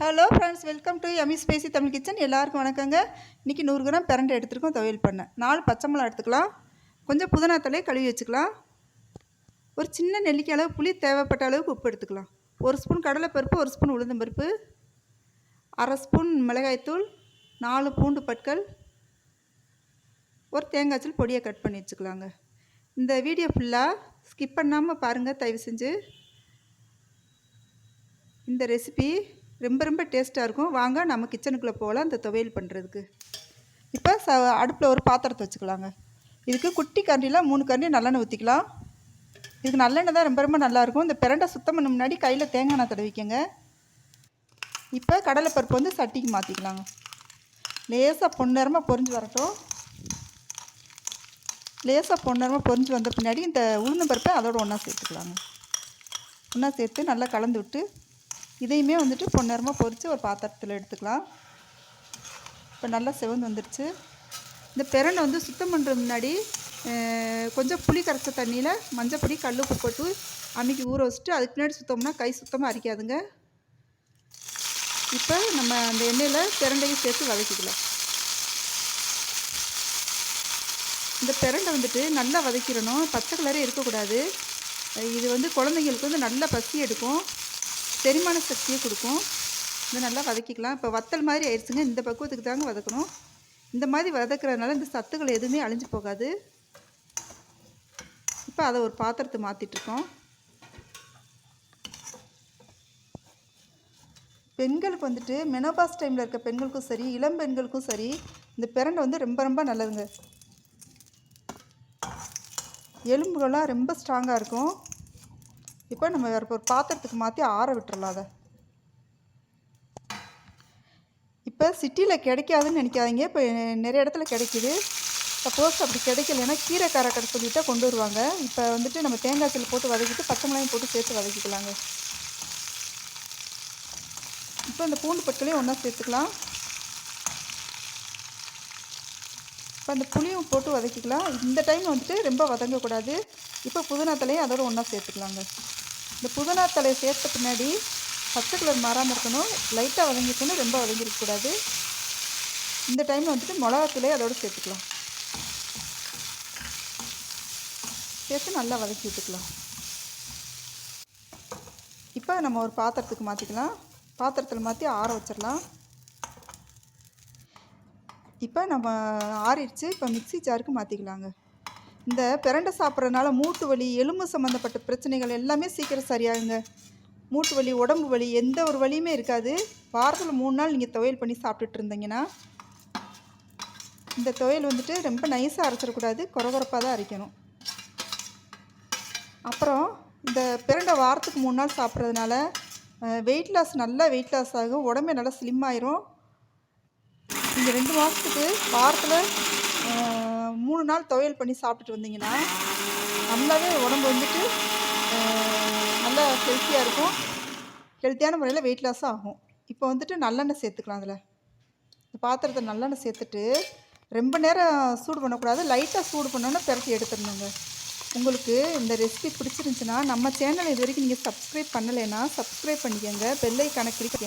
Hello friends, welcome to yummy spicy Tamil kitchen. எல்லாருக்கும் வணக்கங்க. இன்றைக்கி 100 கிராம் பிரண்டை எடுத்துருக்கோம். துவையல் பண்ணேன். 4 பச்சை மிளகா எடுத்துக்கலாம். கொஞ்சம் புதினா தழையை கழுவி வச்சுக்கலாம். ஒரு சின்ன நெல்லிக்காய் அளவு புளி, தேவைப்பட்ட அளவுக்கு உப்பு எடுத்துக்கலாம். 1 ஸ்பூன் கடலைப்பருப்பு, 1 ஸ்பூன் உளுந்தம்பருப்பு, 1/2 ஸ்பூன் மிளகாய்த்தூள், 4 பூண்டு பற்கள், ஒரு தேங்காய்ச்சல் பொடியை கட் பண்ணி வச்சுக்கலாங்க. இந்த வீடியோ ஃபுல்லாக ஸ்கிப் பண்ணாமல் பாருங்கள் தயவு செஞ்சு. இந்த ரெசிபி ரொம்ப டேஸ்ட்டாக இருக்கும். வாங்க நம்ம கிச்சனுக்குள்ளே போகலாம் இந்த துவையல் பண்ணுறதுக்கு. இப்போ அடுப்பில் ஒரு பாத்திரத்தை வச்சுக்கலாங்க. இதுக்கு குட்டி கரண்டியில் 3 கரண்டி நல்லெண்ணெய் ஊற்றிக்கலாம். இதுக்கு நல்லெண்ணெய் தான் ரொம்ப நல்லாயிருக்கும். இந்த பிரண்டை சுத்தம் பண்ண முன்னாடி கையில் தேங்காய் எண்ணெய் தடவிக்கங்க. இப்போ கடலைப்பருப்பு வந்து சட்டிக்கு மாற்றிக்கலாங்க. லேசாக பொன்னிறமாக பொரிஞ்சு வரட்டும். லேசாக பொன்னிறமாக பொரிஞ்சு வந்த பின்னாடி இந்த உளுந்தம்பருப்பை அதோடு ஒன்றா சேர்த்துக்கலாங்க. ஒன்றா சேர்த்து நல்லா கலந்து விட்டு இதையுமே வந்துட்டு பொன்னிறமாக பொரித்து ஒரு பாத்திரத்தில் எடுத்துக்கலாம். இப்போ நல்லா செவந்து வந்துடுச்சு. இந்த பிரண்டை வந்து சுத்தம் பண்ணுறது முன்னாடி கொஞ்சம் புளி கரைச்ச தண்ணியில் மஞ்சப்பொடி, கல்லுப்பு போட்டு அன்றைக்கி ஊற வச்சுட்டு அதுக்கு பின்னாடி சுத்தம்னா கை சுத்தமாக அரிக்காதுங்க. இப்போ நம்ம அந்த எண்ணெயில் பிரண்டையும் சேர்த்து வதக்கிக்கலாம். இந்த பிரண்டை வந்துட்டு நல்லா வதக்கிடணும். பச்சை கலரே இருக்கக்கூடாது. இது வந்து குழந்தைங்களுக்கு வந்து நல்லா பசி எடுக்கும், செரிமான சக்தியை கொடுக்கும். இதை நல்லா வதக்கிக்கலாம். இப்போ வத்தல் மாதிரி ஆயிடுச்சுங்க. இந்த பக்குவத்துக்கு தாங்க வதக்கணும். இந்த மாதிரி வதக்கிறதுனால இந்த சத்துக்கள் எதுவுமே அழிஞ்சு போகாது. இப்போ அதை ஒரு பாத்திரத்தை மாற்றிட்டுருக்கோம். பெண்களுக்கு வந்துட்டு மெனோபாஸ் டைமில் இருக்க பெண்களுக்கும் சரி, இளம் பெண்களுக்கும் சரி, இந்த பிரண்டை வந்து ரொம்ப நல்லதுங்க. எலும்புகள்லாம் ரொம்ப ஸ்ட்ராங்காக இருக்கும். இப்போ நம்ம வேறு ஒரு பாத்திரத்துக்கு மாற்றி ஆற விட்டுறலாம் அதை. இப்போ சிட்டியில் கிடைக்காதுன்னு நினைக்காதீங்க. இப்போ நிறைய இடத்துல கிடைக்கிது. சப்போஸ் அப்படி கிடைக்கலன்னா கீரைக்கார கடை சொல்லிவிட்டா கொண்டு வருவாங்க. இப்போ வந்துட்டு நம்ம தேங்காய் தூள் போட்டு வதக்கிட்டு பச்சை மிளகாயும் போட்டு சேர்த்து வதக்கிக்கலாங்க. இப்போ இந்த பூண்டு பற்களையும் ஒன்றா சேர்த்துக்கலாம். இப்போ அந்த புளியும் போட்டு வதக்கிக்கலாம். இந்த டைம் வந்துட்டு ரொம்ப வதங்கக்கூடாது. இப்போ புதினா தலையும் அதோடு ஒன்றா சேர்த்துக்கலாங்க. இந்த புதினா தலையை சேர்த்த பின்னாடி பச்சை கலர் மாறாமல் இருக்கணும். லைட்டாக வதங்கிக்கணும், ரொம்ப வதங்கிருக்கக்கூடாது. இந்த டைமில் வந்துட்டு மிளகாத்தூளையும் அதோடு சேர்த்துக்கலாம். சேர்த்து நல்லா வதக்கி விட்டுக்கலாம். இப்போ நம்ம ஒரு பாத்திரத்துக்கு மாற்றிக்கலாம். பாத்திரத்தில் மாற்றி ஆற வச்சிடலாம். இப்போ நம்ம ஆறிடுச்சு. இப்போ மிக்ஸி ஜாருக்கு மாற்றிக்கலாங்க. இந்த பிரண்டை சாப்பிட்றதுனால மூட்டு வலி, எலும்பு சம்மந்தப்பட்ட பிரச்சனைகள் எல்லாமே சீக்கிரம் சரியாகுங்க. மூட்டு வலி, உடம்பு வலி, எந்த ஒரு வலியுமே இருக்காது. வாரத்தில் 3 நாள் நீங்கள் துவையல் பண்ணி சாப்பிட்டுட்டு இருந்தீங்கன்னா, இந்த துவையல் வந்துட்டு ரொம்ப நைஸாக அரைச்சிடக்கூடாது, கொரகொரப்பாக தான் அரைக்கணும். அப்புறம் இந்த பிரண்டை வாரத்துக்கு 3 நாள் சாப்பிட்றதுனால நல்லா வெயிட் லாஸ் ஆகும். உடம்பே நல்லா ஸ்லிம் ஆயிரும். நீங்கள் 2 மாதத்துக்கு வாரத்தில் 3 நாள் துவையல் பண்ணி சாப்பிட்டுட்டு வந்தீங்கன்னா நல்லாவே உடம்பு வந்துட்டு நல்லா ஹெல்த்தியாக இருக்கும். ஹெல்த்தியான முறையில் வெயிட் லாஸும் ஆகும். இப்போ வந்துட்டு நல்லெண்ணெய் சேர்த்துக்கலாம். அதில் இந்த பாத்திரத்தை நல்லெண்ணெய் சேர்த்துட்டு ரொம்ப நேரம் சூடு பண்ணக்கூடாது. லைட்டாக சூடு பண்ணோன்னா பிரட்டி எடுத்துடணுங்க. உங்களுக்கு இந்த ரெசிபி பிடிச்சிருந்துச்சுன்னா நம்ம சேனல் இது வரைக்கும் நீங்கள் சப்ஸ்கிரைப் பண்ணலைன்னா சப்ஸ்கிரைப் பண்ணிக்கோங்க. பெல் ஐகானை கிளிக்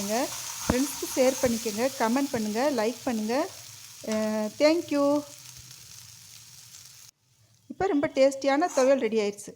ஃப்ரெண்ட்ஸ்க்கு ஷேர் பண்ணிக்கோங்க, கமெண்ட் பண்ணுங்கள், லைக் பண்ணுங்கள். தேங்க்யூ. இப்போ ரொம்ப டேஸ்டியான துவையல் ரெடி ஆயிடுச்சு.